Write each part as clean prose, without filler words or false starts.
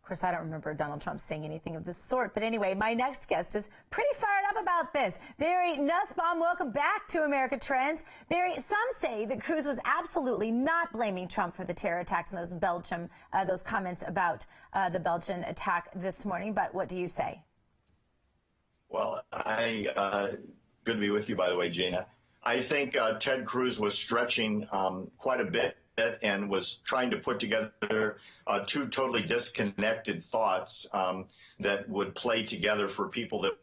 course, I don't remember Donald Trump saying anything of the sort. But anyway, my next guest is pretty fired up about this. Barry Nussbaum, welcome back to America Trends. Barry, some say that Cruz was absolutely not blaming Trump for the terror attacks and those comments about the Belgian attack this morning. But what do you say? Well, good to be with you, by the way, Gina. I think Ted Cruz was stretching quite a bit and was trying to put together two totally disconnected thoughts that would play together for people that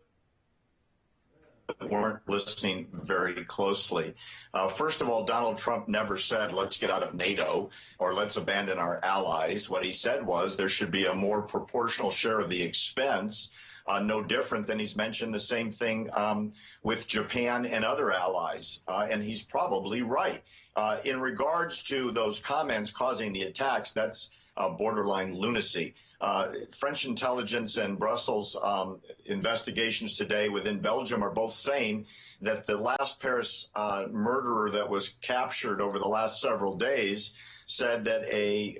weren't listening very closely. First of all, Donald Trump never said, let's get out of NATO or let's abandon our allies. What he said was there should be a more proportional share of the expense. No different than he's mentioned the same thing with Japan and other allies. And he's probably right. In regards to those comments causing the attacks, that's borderline lunacy. French intelligence and Brussels investigations today within Belgium are both saying that the last Paris murderer that was captured over the last several days said that a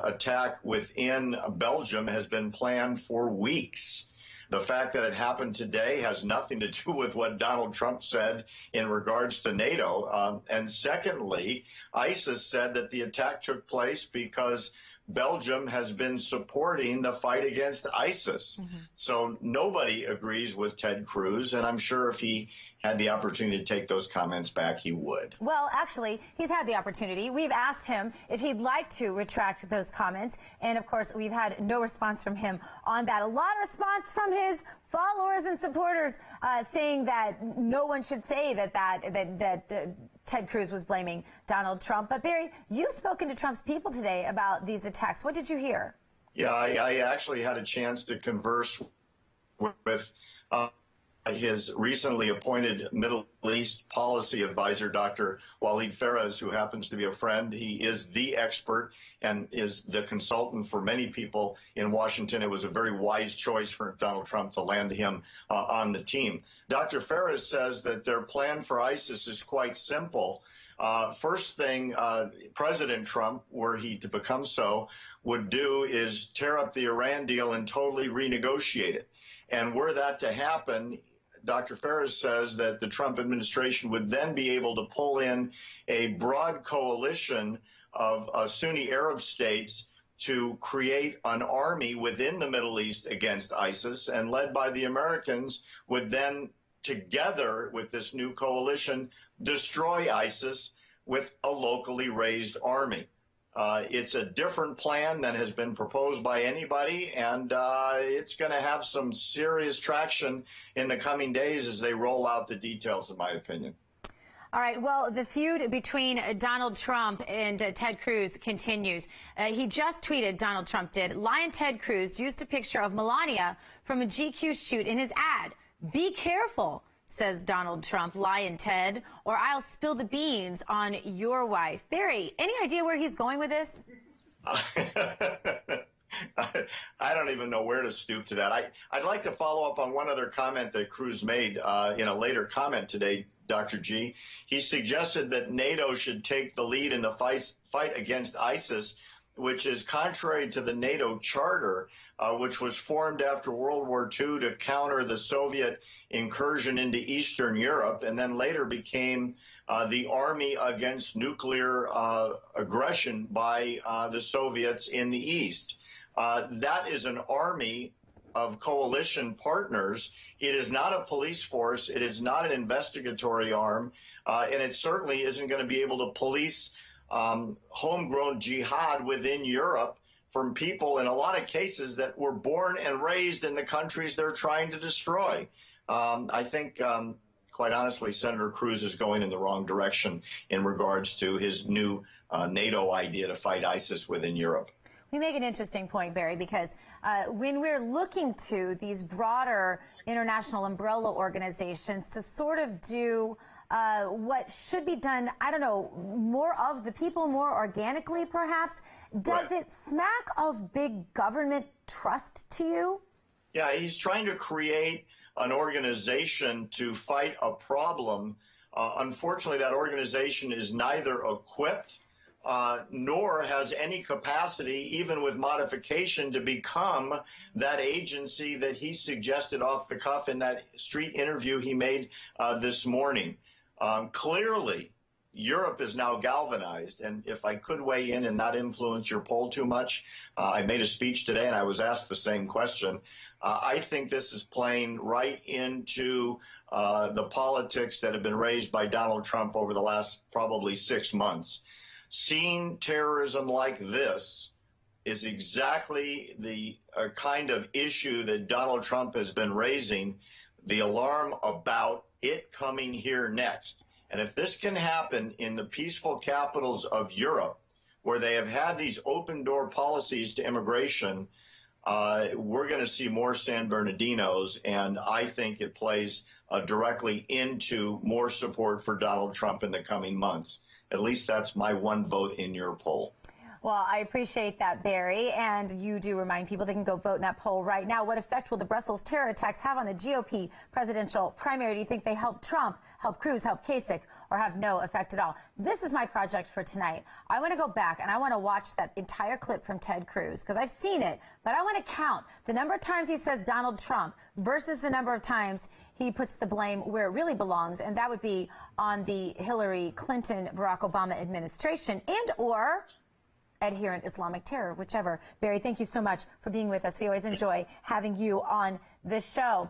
attack within Belgium has been planned for weeks. The fact that it happened today has nothing to do with what Donald Trump said in regards to NATO. And secondly, ISIS said that the attack took place because Belgium has been supporting the fight against ISIS. Mm-hmm. So nobody agrees with Ted Cruz, and I'm sure if he had the opportunity to take those comments back, he would. Well, actually, he's had the opportunity. We've asked him if he'd like to retract those comments, and of course, we've had no response from him on that. A lot of response from his followers and supporters saying that no one should say that Ted Cruz was blaming Donald Trump. But Barry, you've spoken to Trump's people today about these attacks. What did you hear? Yeah, I actually had a chance to converse with his recently appointed Middle East policy advisor, Dr. Walid Ferez, who happens to be a friend. He is the expert and is the consultant for many people in Washington. It was a very wise choice for Donald Trump to land him on the team. Dr. Ferez says that their plan for ISIS is quite simple. First thing President Trump, were he to become so, would do is tear up the Iran deal and totally renegotiate it. And were that to happen, Dr. Ferez says that the Trump administration would then be able to pull in a broad coalition of Sunni Arab states to create an army within the Middle East against ISIS, and led by the Americans would then, together with this new coalition, destroy ISIS with a locally raised army. It's a different plan than has been proposed by anybody, and it's going to have some serious traction in the coming days as they roll out the details, in my opinion. All right. Well, the feud between Donald Trump and Ted Cruz continues. He just tweeted, Donald Trump did, Lion Ted Cruz used a picture of Melania from a GQ shoot in his ad. Be careful, says Donald Trump, Lion Ted, or I'll spill the beans on your wife. Barry, any idea where he's going with this? I don't even know where to stoop to that. I'd like to follow up on one other comment that Cruz made in a later comment today, Dr. G. He suggested that NATO should take the lead in the fight against ISIS, which is contrary to the NATO charter, which was formed after World War II to counter the Soviet incursion into Eastern Europe, and then later became the Army Against Nuclear Aggression by the Soviets in the East. That is an army of coalition partners. It is not a police force. It is not an investigatory arm, and it certainly isn't going to be able to police homegrown jihad within Europe from people, in a lot of cases, that were born and raised in the countries they're trying to destroy. I think, quite honestly, Senator Cruz is going in the wrong direction in regards to his new NATO idea to fight ISIS within Europe. You make an interesting point, Barry, because when we're looking to these broader international umbrella organizations to sort of do what should be done, I don't know, more of the people, more organically, perhaps. Does it smack of big government trust to you? Yeah, he's trying to create an organization to fight a problem. Unfortunately, that organization is neither equipped nor has any capacity, even with modification, to become that agency that he suggested off the cuff in that street interview he made this morning. Clearly, Europe is now galvanized. And if I could weigh in and not influence your poll too much, I made a speech today and I was asked the same question. I think this is playing right into the politics that have been raised by Donald Trump over the last probably 6 months. Seeing terrorism like this is exactly the kind of issue that Donald Trump has been raising, the alarm about it coming here next. And if this can happen in the peaceful capitals of Europe, where they have had these open door policies to immigration, we're going to see more San Bernardinos, and I think it plays directly into more support for Donald Trump in the coming months. At least that's my one vote in your poll. Well, I appreciate that, Barry. And you do remind people they can go vote in that poll right now. What effect will the Brussels terror attacks have on the GOP presidential primary? Do you think they help Trump, help Cruz, help Kasich, or have no effect at all? This is my project for tonight. I want to go back and I want to watch that entire clip from Ted Cruz, because I've seen it, but I want to count the number of times he says Donald Trump versus the number of times he puts the blame where it really belongs, and that would be on the Hillary Clinton, Barack Obama administration and or adherent Islamic terror, whichever. Barry, thank you so much for being with us. We always enjoy having you on the show.